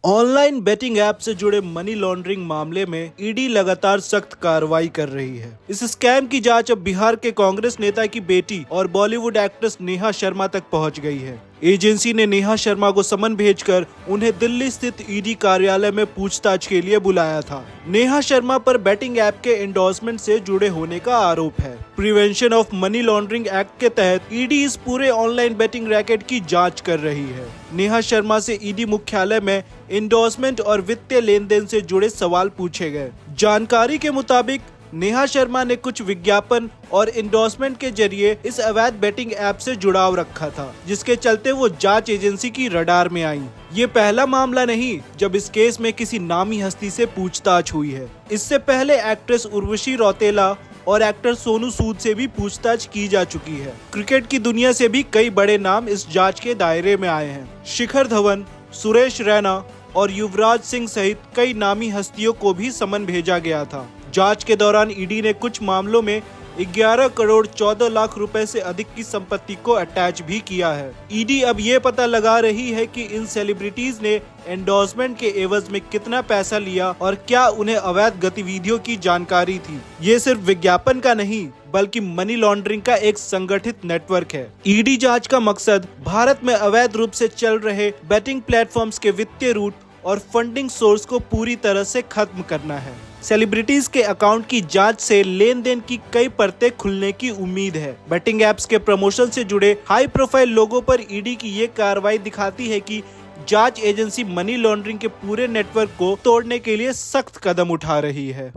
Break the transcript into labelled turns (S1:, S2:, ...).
S1: Online betting app से जुड़े money laundering मामले में ईडी लगातार सख्त कार्रवाई कर रही है। इस स्कैम की जांच अब बिहार के कांग्रेस नेता की बेटी और बॉलीवुड एक्ट्रेस नेहा शर्मा तक पहुंच गई है। एजेंसी ने नेहा शर्मा को समन भेजकर उन्हें दिल्ली स्थित ईडी कार्यालय में पूछताछ के लिए बुलाया था। नेहा शर्मा पर बेटिंग ऐप के एंडोर्समेंट से जुड़े होने का आरोप है। Prevention of money laundering act के तहत ईडी इस पूरे ऑनलाइन बेटिंग रैकेट की जांच कर रही है। नेहा शर्मा से ईडी मुख्यालय में एंडोर्समेंट और वित्तीय लेन देन से जुड़े सवाल पूछे गए। जानकारी के मुताबिक नेहा शर्मा ने कुछ विज्ञापन और एंडोर्समेंट के जरिए इस अवैध बेटिंग ऐप से जुड़ाव रखा था, जिसके चलते वो जांच एजेंसी की रडार में आई। ये पहला मामला नहीं जब इस केस में किसी नामी हस्ती से पूछताछ हुई है। इससे पहले एक्ट्रेस उर्वशी रौतेला और एक्टर सोनू सूद से भी पूछताछ की जा चुकी है। क्रिकेट की दुनिया से भी कई बड़े नाम इस जांच के दायरे में आए हैं। शिखर धवन, सुरेश रैना और युवराज सिंह सहित कई नामी हस्तियों को भी समन भेजा गया था। जांच के दौरान ईडी ने कुछ मामलों में 11 करोड़ 14 लाख रुपए से अधिक की संपत्ति को अटैच भी किया है। ईडी अब ये पता लगा रही है कि इन सेलिब्रिटीज ने एंडोर्समेंट के एवज में कितना पैसा लिया और क्या उन्हें अवैध गतिविधियों की जानकारी थी। ये सिर्फ विज्ञापन का नहीं बल्कि मनी लॉन्ड्रिंग का एक संगठित नेटवर्क है। ईडी जांच का मकसद भारत में अवैध रूप से चल रहे बेटिंग प्लेटफॉर्म्स के वित्तीय रूट और फंडिंग सोर्स को पूरी तरह से खत्म करना है। सेलिब्रिटीज के अकाउंट की जांच से लेन देन की कई परतें खुलने की उम्मीद है। बेटिंग ऐप्स के प्रमोशन से जुड़े हाई प्रोफाइल लोगों पर ईडी की ये कार्रवाई दिखाती है कि जांच एजेंसी मनी लॉन्ड्रिंग के पूरे नेटवर्क को तोड़ने के लिए सख्त कदम उठा रही है।